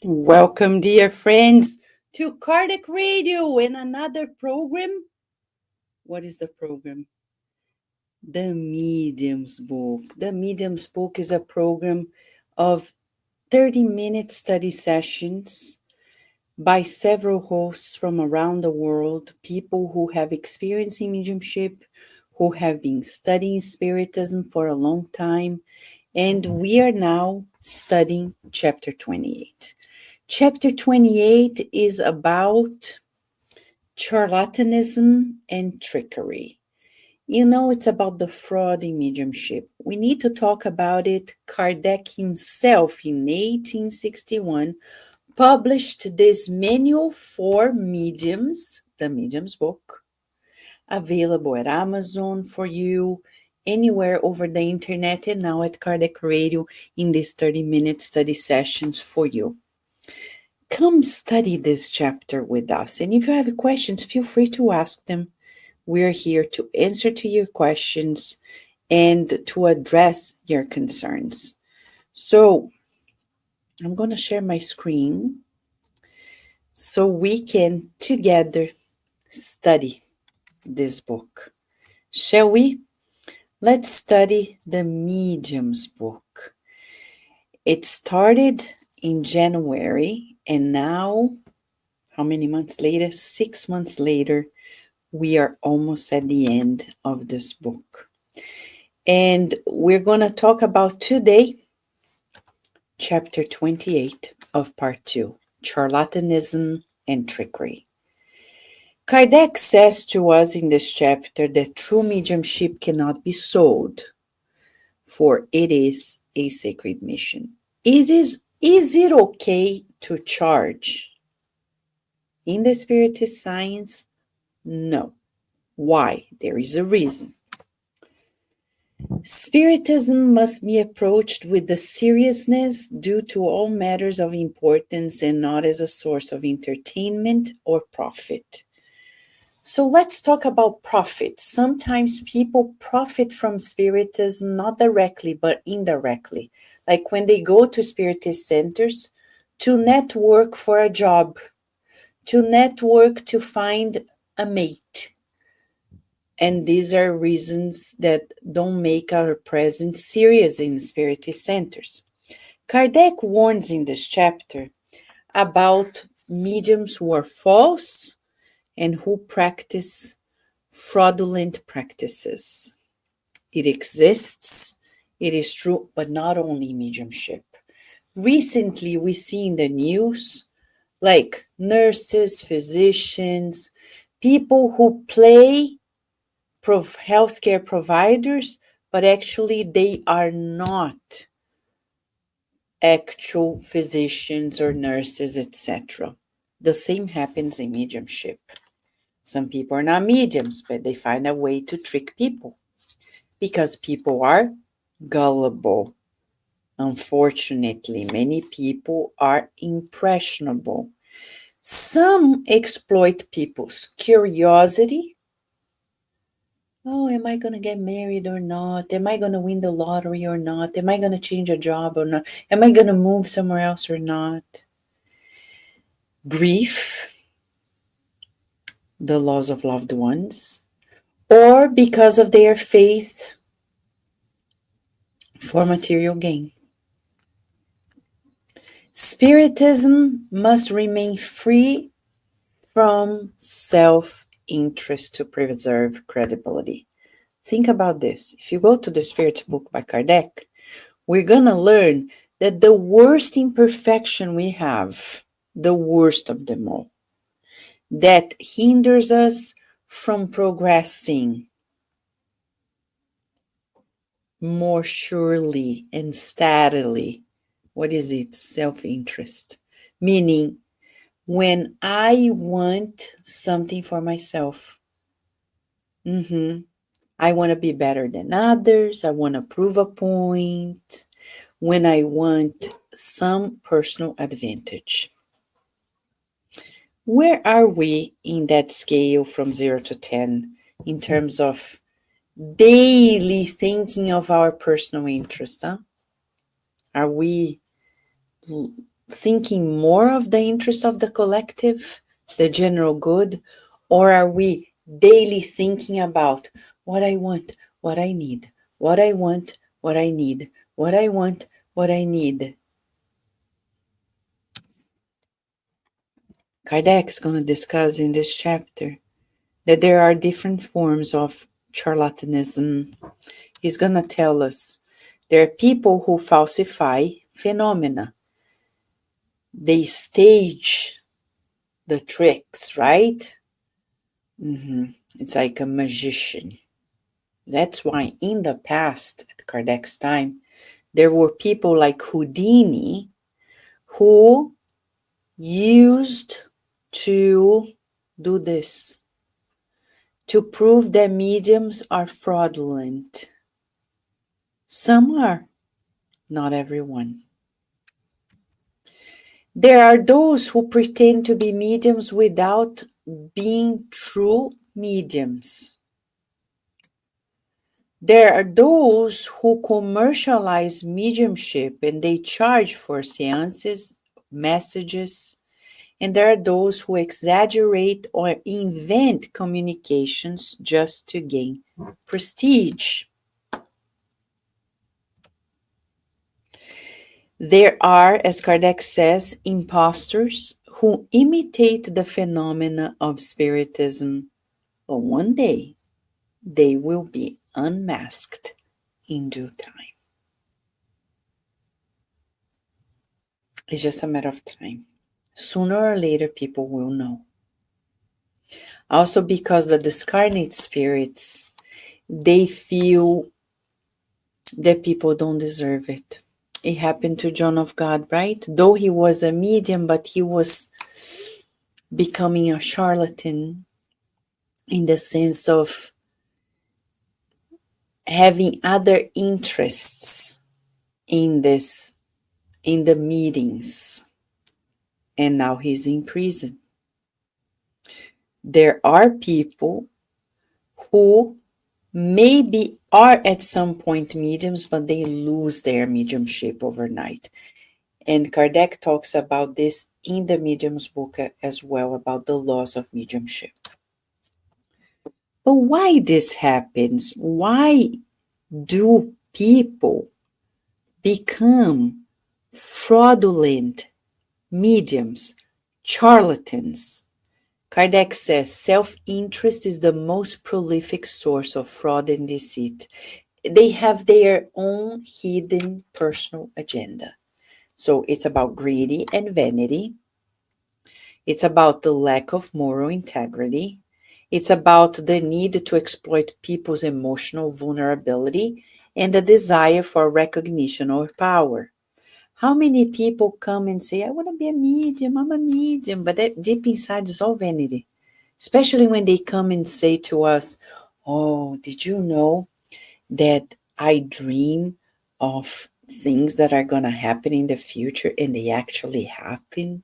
Welcome, dear friends, to Kardec Radio and another program. What is the program? The Medium's Book. The Medium's Book is a program of 30-minute study sessions by several hosts from around the world, people who have experience in mediumship, who have been studying Spiritism for a long time, and we are now studying Chapter 28. Chapter 28 is about charlatanism and trickery. It's about the fraud in mediumship. We need to talk about it. Kardec himself, in 1861, published this manual for mediums, the Medium's Book, available at Amazon for you, anywhere over the internet, and now at Kardec Radio in these 30-minute study sessions for you. Come study this chapter with us. And if you have questions, feel free to ask them. We're here to answer to your questions and to address your concerns. So I'm going to share my screen so we can together study this book. Shall we? Let's study the Medium's Book. It started in January, and now, how many months later? 6 months later, we are almost at the end of this book. And we're going to talk about today, chapter 28 of part 2, Charlatanism and Trickery. Kardec says to us in this chapter that true mediumship cannot be sold, for it is a sacred mission. Is it okay to charge? In the Spiritist science, no. Why? There is a reason. Spiritism must be approached with the seriousness due to all matters of importance and not as a source of entertainment or profit. So let's talk about profit. Sometimes people profit from Spiritism, not directly, but indirectly. Like when they go to Spiritist centers to network for a job, to network to find a mate. And these are reasons that don't make our presence serious in Spiritist centers. Kardec warns in this chapter about mediums who are false and who practice fraudulent practices. It exists, it is true, but not only mediumship. Recently, we see in the news, like nurses, physicians, people who play healthcare providers, but actually they are not actual physicians or nurses, etc. The same happens in mediumship. Some people are not mediums, but they find a way to trick people because people are gullible. Unfortunately, many people are impressionable. Some exploit people's curiosity. Oh, am I going to get married or not? Am I going to win the lottery or not? Am I going to change a job or not? Am I going to move somewhere else or not? Grief, the loss of loved ones, or because of their faith for material gain. Spiritism must remain free from self-interest to preserve credibility. Think about this. If you go to the Spirit's Book by Kardec, we're going to learn that the worst imperfection we have, the worst of them all, that hinders us from progressing more surely and steadily. What is it? Self-interest. Meaning, when I want something for myself, I want to be better than others. I want to prove a point. When I want some personal advantage. Where are we in that scale from 0 to 10 in terms of daily thinking of our personal interest? Are we thinking more of the interest of the collective, the general good, or are we daily thinking about what I want, what I need, what I want, what I need, what I want, what I need? Kardec is going to discuss in this chapter that there are different forms of charlatanism. He's going to tell us there are people who falsify phenomena. They stage the tricks, right? It's like a magician. That's why in the past, at Kardec's time, there were people like Houdini who used to do this to prove that mediums are fraudulent. Some are, not everyone. There are those who pretend to be mediums without being true mediums. There are those who commercialize mediumship and they charge for seances, messages, and there are those who exaggerate or invent communications just to gain prestige. There are, as Kardec says, impostors who imitate the phenomena of Spiritism, but one day they will be unmasked in due time. It's just a matter of time. Sooner or later, people will know. Also because the discarnate spirits, they feel that people don't deserve it. It happened to John of God, right? Though he was a medium, but he was becoming a charlatan in the sense of having other interests in the meetings. And now he's in prison. There are people who maybe are at some point mediums, but they lose their mediumship overnight. And Kardec talks about this in the Medium's book as well, about the loss of mediumship. But why this happens? Why do people become fraudulent mediums, charlatans? Kardec says self-interest is the most prolific source of fraud and deceit. They have their own hidden personal agenda. So it's about greed and vanity. It's about the lack of moral integrity. It's about the need to exploit people's emotional vulnerability and the desire for recognition or power. How many people come and say, I want to be a medium, I'm a medium, but that deep inside is all vanity. Especially when they come and say to us, oh, did you know that I dream of things that are going to happen in the future and they actually happen?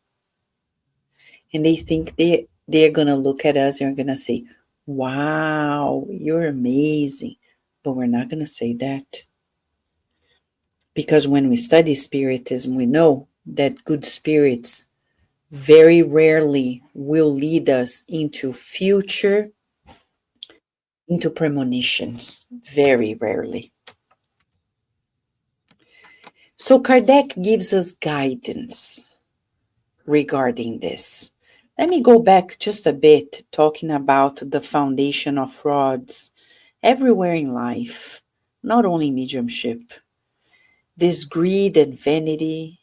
And they think they're going to look at us and are going to say, wow, you're amazing. But we're not going to say that. Because when we study Spiritism, we know that good spirits very rarely will lead us into premonitions. Very rarely. So Kardec gives us guidance regarding this. Let me go back just a bit, talking about the foundation of frauds everywhere in life, not only mediumship. This greed and vanity,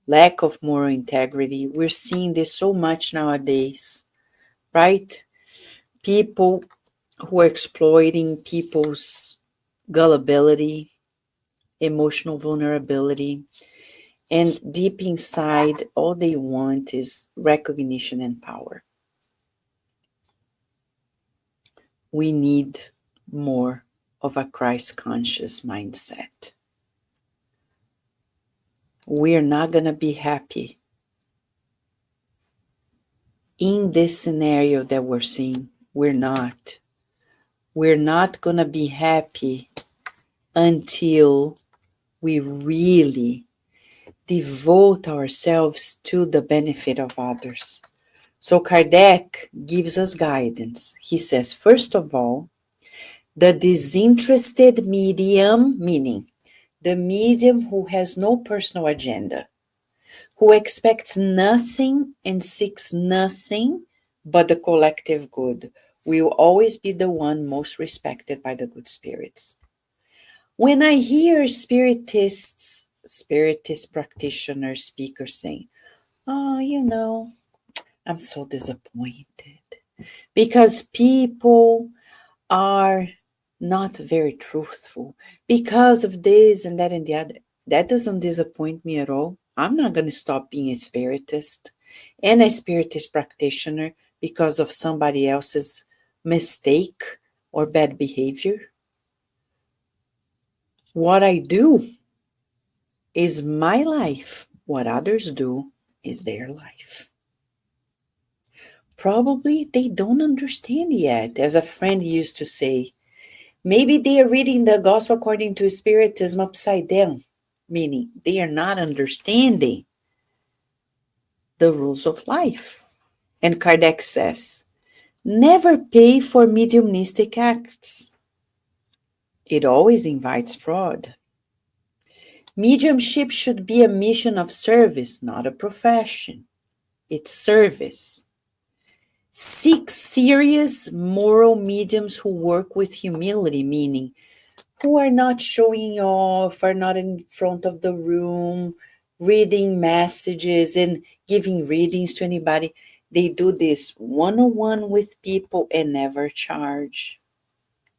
lack of moral integrity, we're seeing this so much nowadays, right? People who are exploiting people's gullibility, emotional vulnerability, and deep inside, all they want is recognition and power. We need more of a Christ-conscious mindset. We're not going to be happy in this scenario that we're seeing. We're not. We're not going to be happy until we really devote ourselves to the benefit of others. So Kardec gives us guidance. He says, first of all, the disinterested medium, meaning the medium who has no personal agenda, who expects nothing and seeks nothing but the collective good, will always be the one most respected by the good spirits. When I hear spiritist practitioners, speakers saying, oh, I'm so disappointed because people are not very truthful because of this and that and the other. That doesn't disappoint me at all. I'm not going to stop being a spiritist and a spiritist practitioner because of somebody else's mistake or bad behavior. What I do is my life. What others do is their life. Probably they don't understand yet. As a friend used to say, maybe they are reading the gospel according to Spiritism upside down, meaning they are not understanding the rules of life. And Kardec says, never pay for mediumistic acts. It always invites fraud. Mediumship should be a mission of service, not a profession. It's service. Seek serious moral mediums who work with humility, meaning who are not showing off, are not in front of the room, reading messages and giving readings to anybody. They do this one-on-one with people and never charge.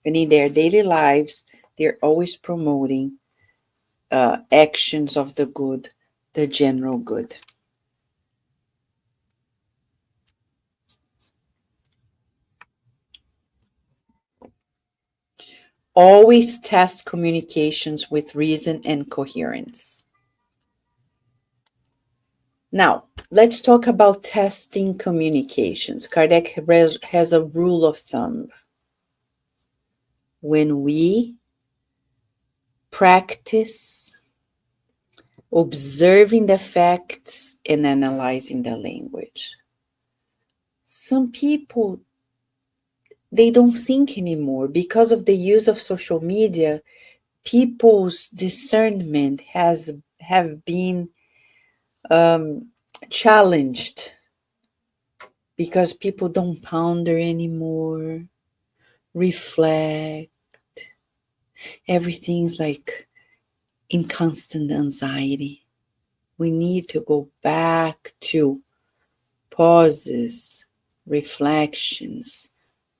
And in their daily lives, they're always promoting actions of the good, the general good. Always test communications with reason and coherence. Now, let's talk about testing communications. Kardec has a rule of thumb. When we practice observing the facts and analyzing the language, some people, they don't think anymore. Because of the use of social media, people's discernment have been challenged because people don't ponder anymore, reflect. Everything's like in constant anxiety. We need to go back to pauses, reflections,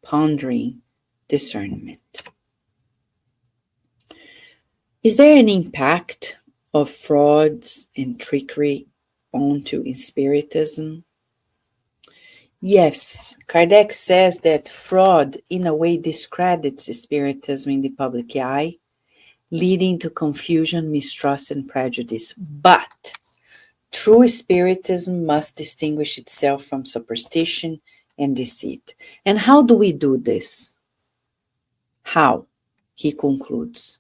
pondering, discernment. Is there an impact of frauds and trickery onto spiritism? Yes, Kardec says that fraud in a way discredits spiritism in the public eye, leading to confusion, mistrust, and prejudice. But true spiritism must distinguish itself from superstition and deceit. And how do we do this? How? He concludes,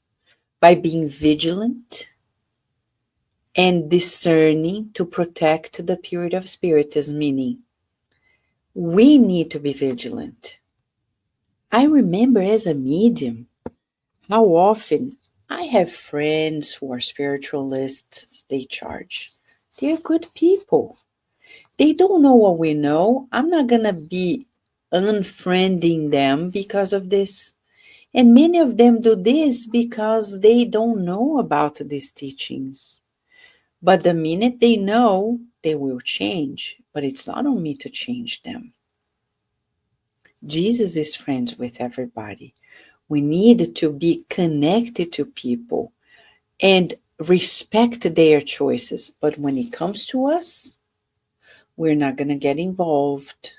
by being vigilant and discerning to protect the purity of spiritism, meaning we need to be vigilant. I remember as a medium how often I have friends who are spiritualists, they charge. They're good people. They don't know what we know. I'm not going to be unfriending them because of this. And many of them do this because they don't know about these teachings. But the minute they know, they will change. But it's not on me to change them. Jesus is friends with everybody. We need to be connected to people and respect their choices. But when it comes to us, we're not going to get involved.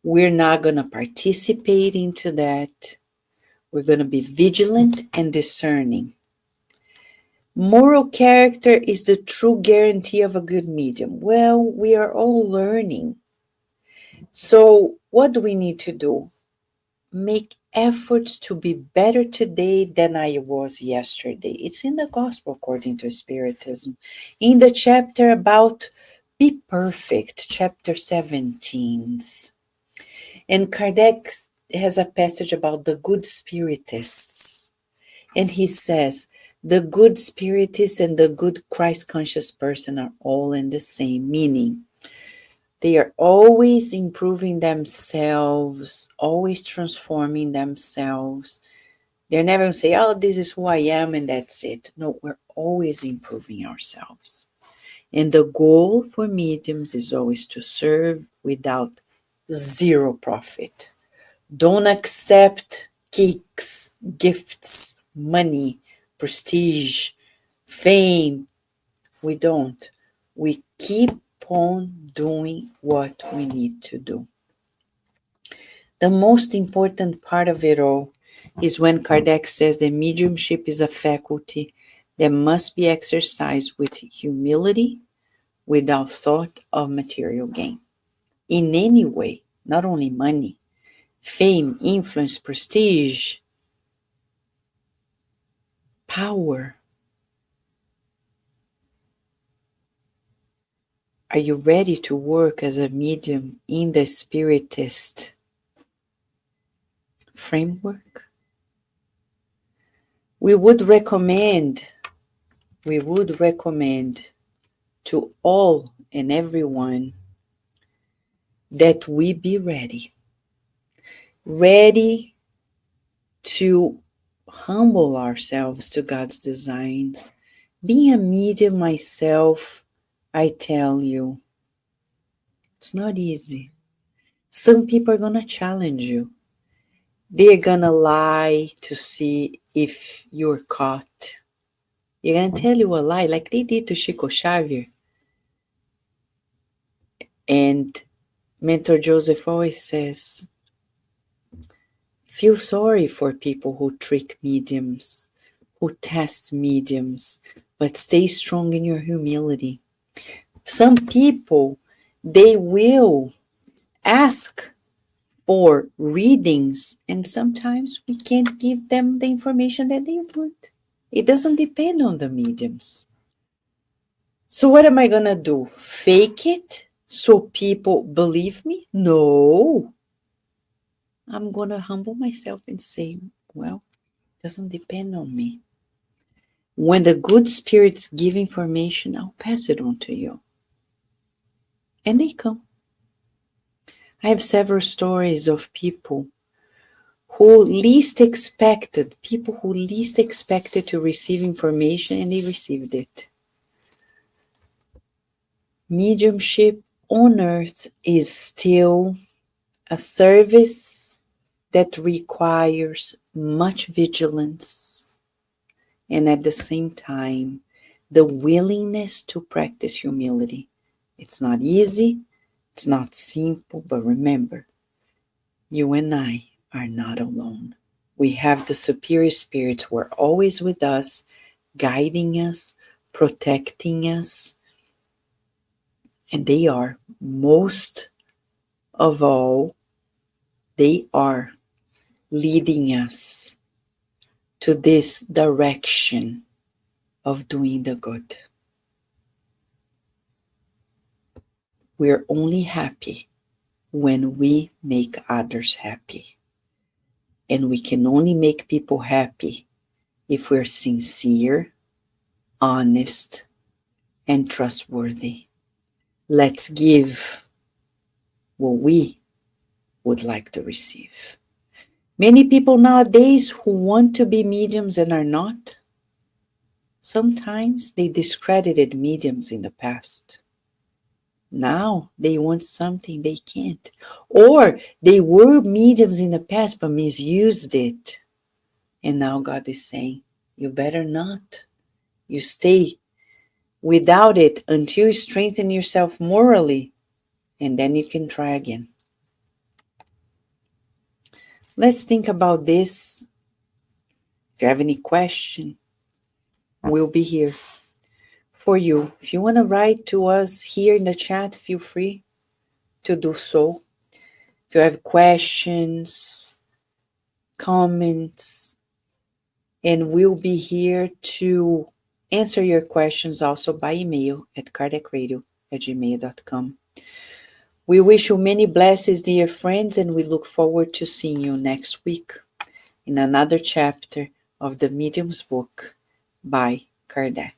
We're not going to participate into that. We're going to be vigilant and discerning. Moral character is the true guarantee of a good medium. Well, we are all learning. So what do we need to do? Make efforts to be better today than I was yesterday. It's in the Gospel according to Spiritism. In the chapter about Be Perfect, chapter 17. And Kardec has a passage about the good spiritists. And he says, the good spiritist and the good Christ conscious person are all in the same, meaning they are always improving themselves, always transforming themselves. They're never going to say, oh, this is who I am and that's it. No, we're always improving ourselves. And the goal for mediums is always to serve without zero profit. Don't accept kicks, gifts, money, prestige, fame. We don't. We keep on doing what we need to do. The most important part of it all is when Kardec says that mediumship is a faculty that must be exercised with humility, without thought of material gain. In any way, not only money, fame, influence, prestige, power. Are you ready to work as a medium in the spiritist framework? We would recommend to all and everyone that we be ready to humble ourselves to God's designs. Being a medium myself, I tell you, it's not easy. Some people are going to challenge you. They're going to lie to see if you're caught. They're going to tell you a lie like they did to Chico Xavier. And Mentor Joseph always says, feel sorry for people who trick mediums, who test mediums, but stay strong in your humility. Some people, they will ask for readings, and sometimes we can't give them the information that they want. It doesn't depend on the mediums. So what am I going to do? Fake it so people believe me? No. I'm going to humble myself and say, well, it doesn't depend on me. When the good spirits give information, I'll pass it on to you. And they come. I have several stories of people who least expected to receive information, and they received it. Mediumship on earth is still a service that requires much vigilance and at the same time the willingness to practice humility. It's not easy, it's not simple, but remember, you and I are not alone. We have the superior spirits who are always with us, guiding us, protecting us, and they are, most of all, they are leading us to this direction of doing the good. We're only happy when we make others happy. And we can only make people happy if we're sincere, honest, and trustworthy. Let's give what we would like to receive. Many people nowadays who want to be mediums and are not, sometimes they discredited mediums in the past. Now they want something they can't. Or they were mediums in the past but misused it. And now God is saying, you better not. You stay without it until you strengthen yourself morally, and then you can try again. Let's think about this. If you have any question, we'll be here for you. If you want to write to us here in the chat, feel free to do so. If you have questions, comments, and we'll be here to answer your questions also by email at kardecradio@gmail.com. We wish you many blessings, dear friends, and we look forward to seeing you next week in another chapter of the Medium's Book by Kardec.